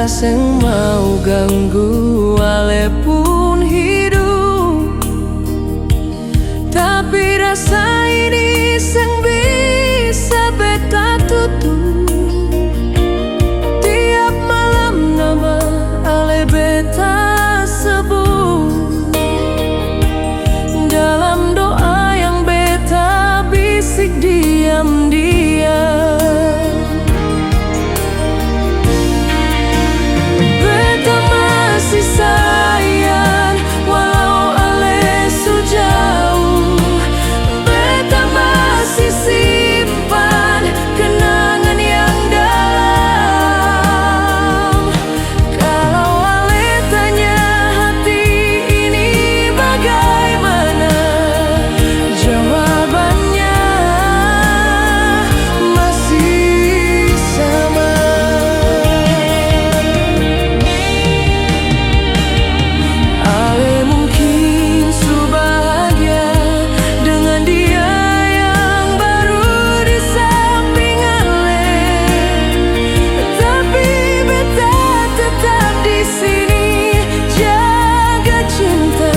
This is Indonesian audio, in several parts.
beta sing mau ganggu ale pun hidup, tapi rasa ini sing bisa beta tutup. Tiap malam nama ale beta sebut, dalam doa yang beta bisik diam-diam. Beta masih sayang walau ale su jauh. Beta masih simpan kenangan yang dalam. Kalau ale tanya hati ini bagaimana, jawabannya masih sama. Ale mungkin su bahagia dengan dia yang baru di samping ale, tapi beta tetap di sini jaga cinta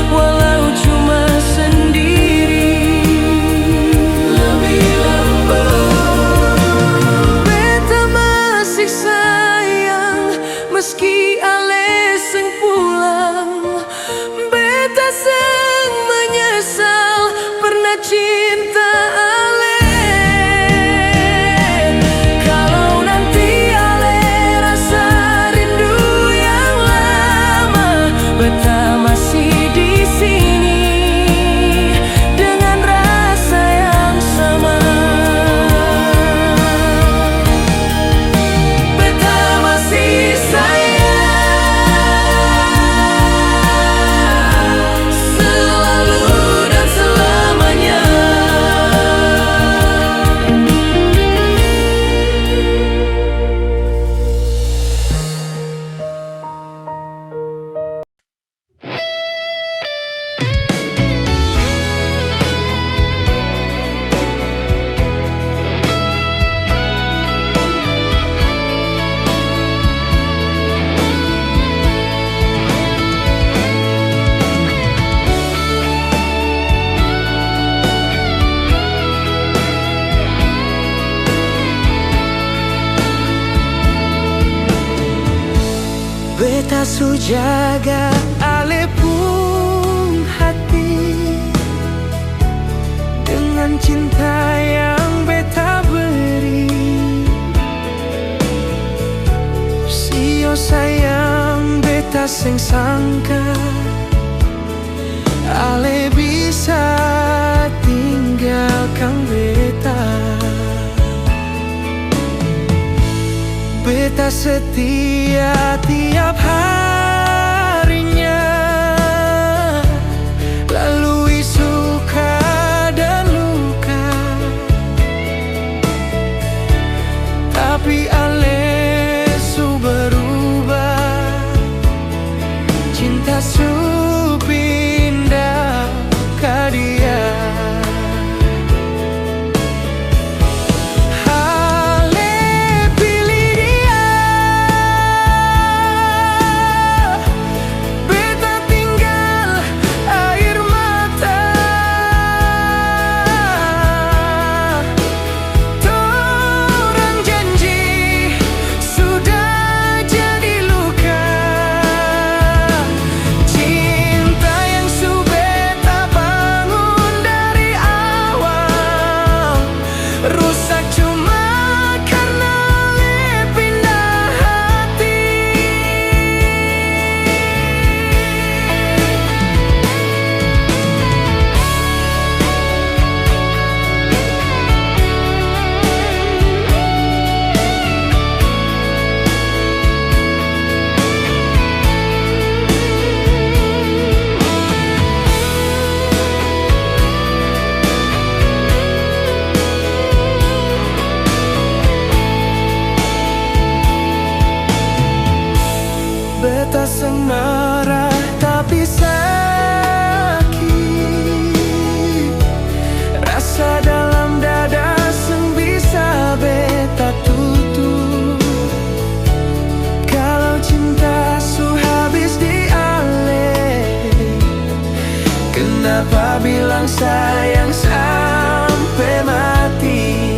walau cuma sendiri. Lebih lembut beta masih sayang meski ale seng pulang. Beta seng menyesal pernah cinta ale. Kalau nanti ale rasa rindu yang lama, beta masih di sini dengan rasa yang sama. Beta masih sayang selalu dan selamanya. Beta su jaga ale pun hati dengan cinta yang beta beri. Sio sayang beta seng sangka ale bisa tinggalkan beta. Beta setia tiap harinya, lalui suka dan luka, tapi ale su berubah. Cinta su pindah ke dia. bilang sayang sampai mati.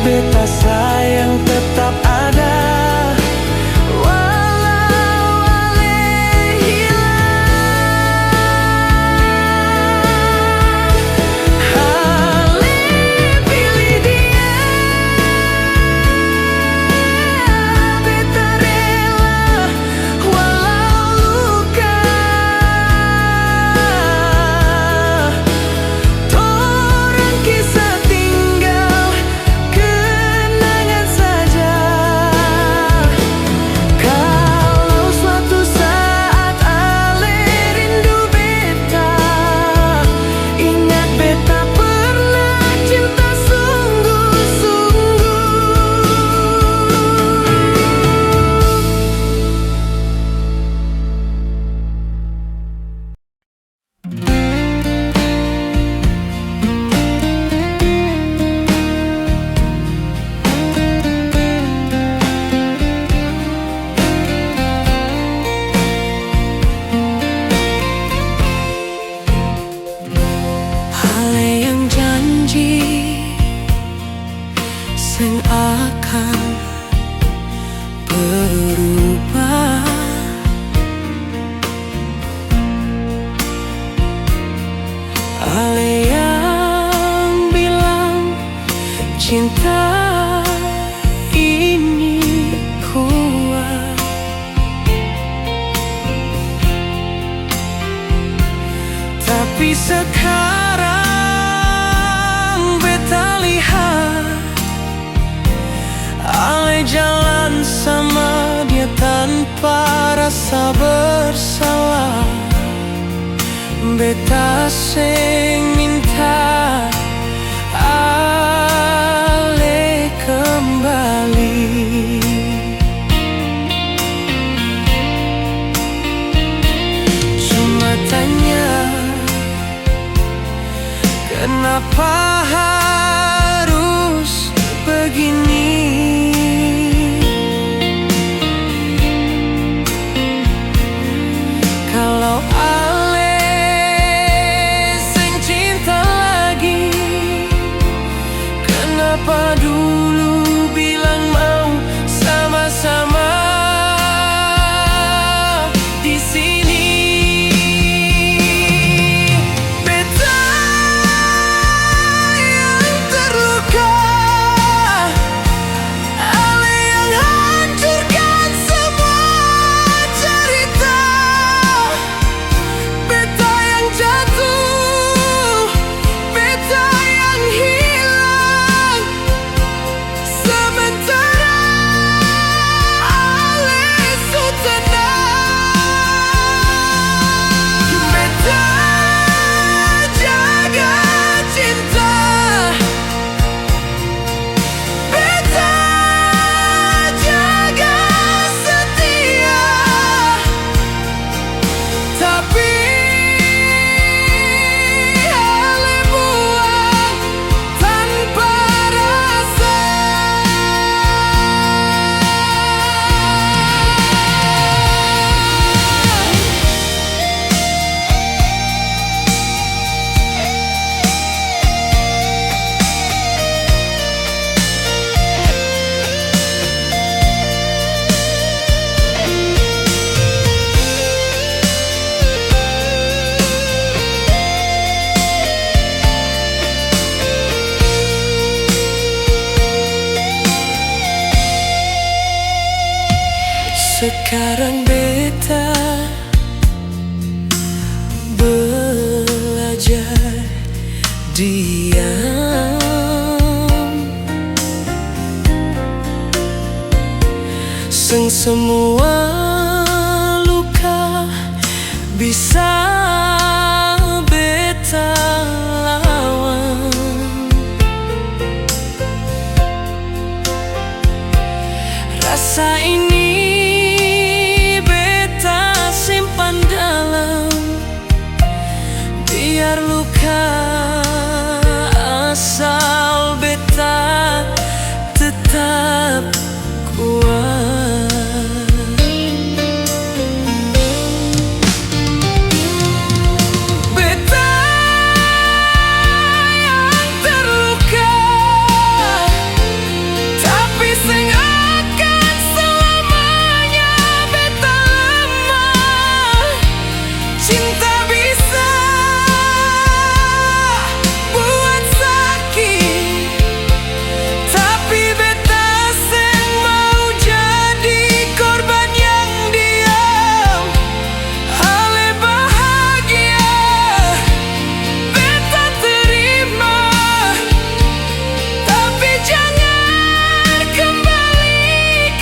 Beta sayang tetap ada, walau ale hilang. Ale pilih dia, beta rela walau luka. Torang kisah tinggal kenangan saja. Kalau suatu saat ale rindu beta, ingat beta pernah cinta sungguh-sungguh. Ale yang janji sing akan berubah, ale yang bilang cinta ini kuat. Tapi sekarang beta lihat ale jalan sama dia tanpa rasa bersalah. Beta sing minta ale kembali. Cuma tanya, kenapa harus begini? Kalau ale sing cinta lagi, kenapa dulu bilang mau sama-sama di sini? Beta yang terluka Sekarang beta belajar diam, semua luka bisa beta lawan. Rasa ini beta simpan dalam, biar luka asal beta tetap kuat. Beta yang terluka, tapi sing akan selamanya beta lemah. Cinta bisa buat sakit, tapi beta sing mau jadi korban yang diam. Ale bahagia beta terima, tapi jangan kembali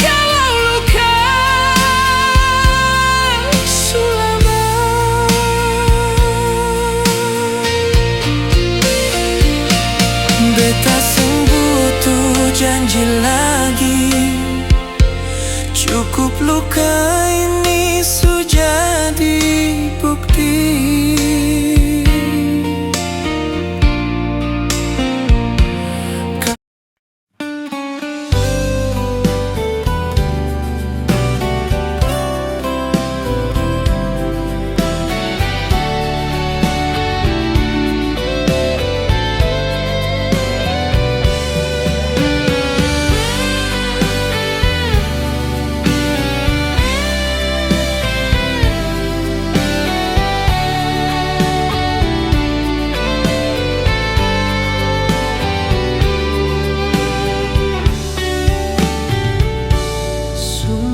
kalau luka sulama. Beta sing butuh janji lagi, cukup luka ini sudah dibukti.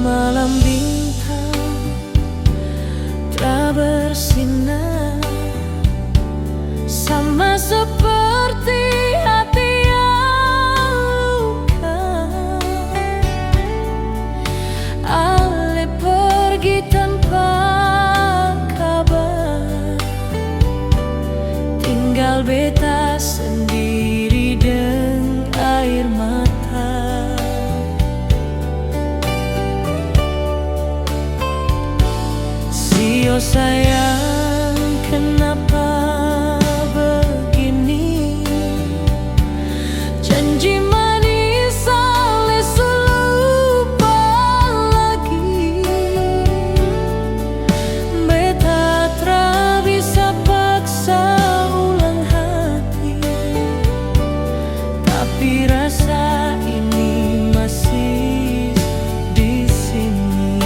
Malam bintang telah bersinar, sama seperti hati yang luka. Ale pergi tanpa kabar, tinggal beta sendiri dengan air mata. Oh sayang, kenapa begini? Janji manis ale lupa lagi. Beta tra bisa paksa ulang hati, tapi rasa ini masih di sini.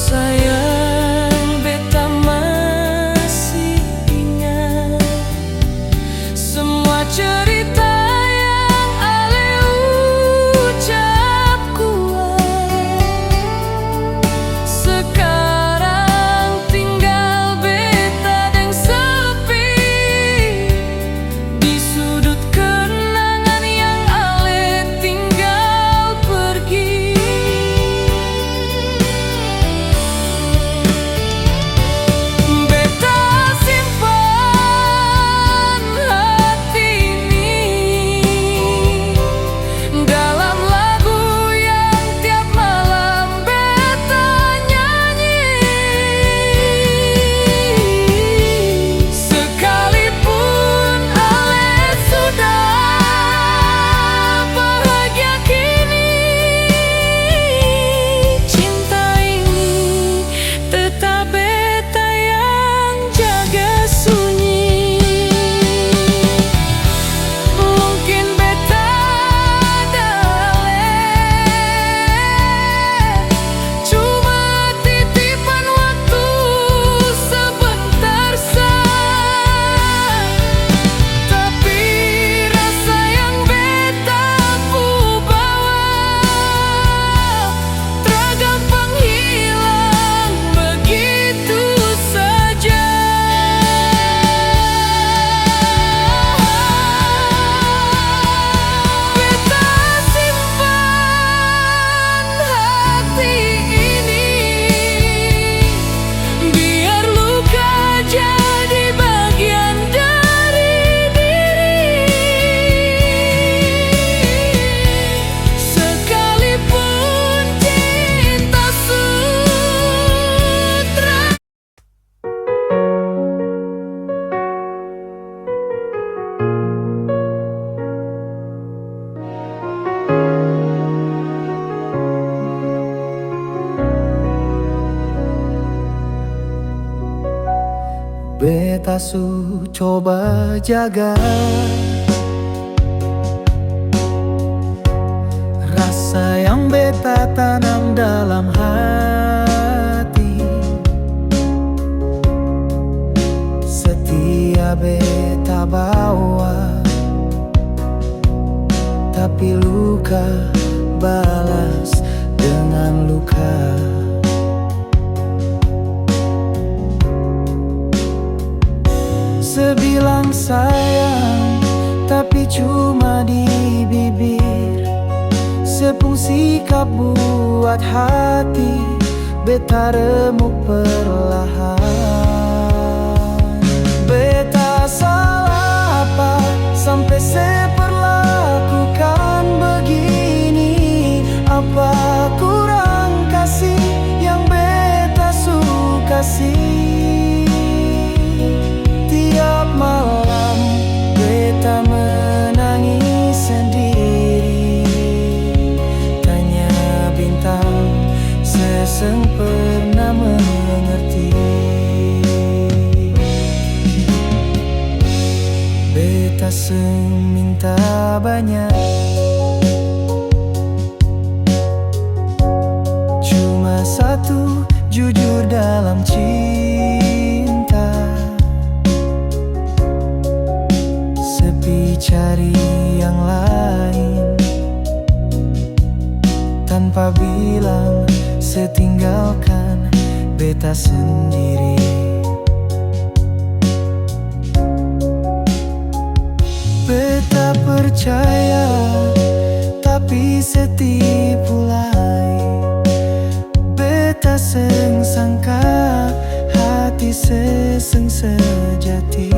Sayang, beta masih ingat semua cerita yang ale ucap kuat. Sekarang tinggal beta deng sepi di sudut kenangan yang ale tinggal pergi. Beta su coba jaga rasa yang beta tanam dalam hati. Setia beta bawa, tapi luka balas dengan luka. Sebilang sayang, tapi cuma di bibir. Sepungsi sikap buat hati beta remuk perlahan. Beta salah apa sampai seperlakukan begini? Apa kurang kasih yang beta suka kasih? Tiap malam beta menangis sendiri, tanya bintang seseng pernah mengerti. Beta seng minta banyak, cuma satu, jujur dalam cinta. Sepi cari yang lain, tanpa bilang setinggalkan beta sendiri. Beta percaya tapi setipu lain. Beta seng sangka hati seseng sejati.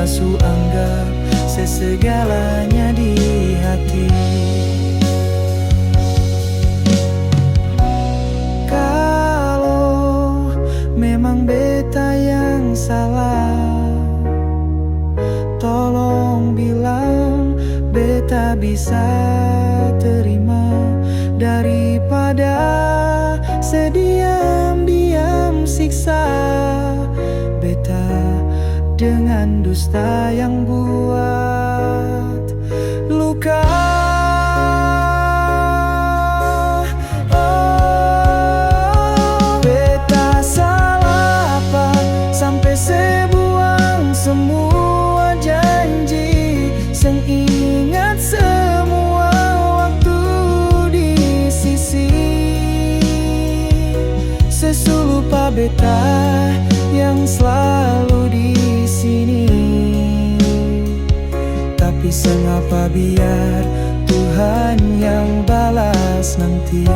beta su anggap sesegalanya di hati. Kalau memang beta yang salah, tolong bilang beta bisa terima, daripada sediam-diam siksa beta dengan dusta yang buat luka. Oh, beta salah apa sampai sebuang semua janji, seng ingat semua waktu di sisi. Sesulupa beta yang selalu di sini, tapi sengapa biar Tuhan yang balas nanti.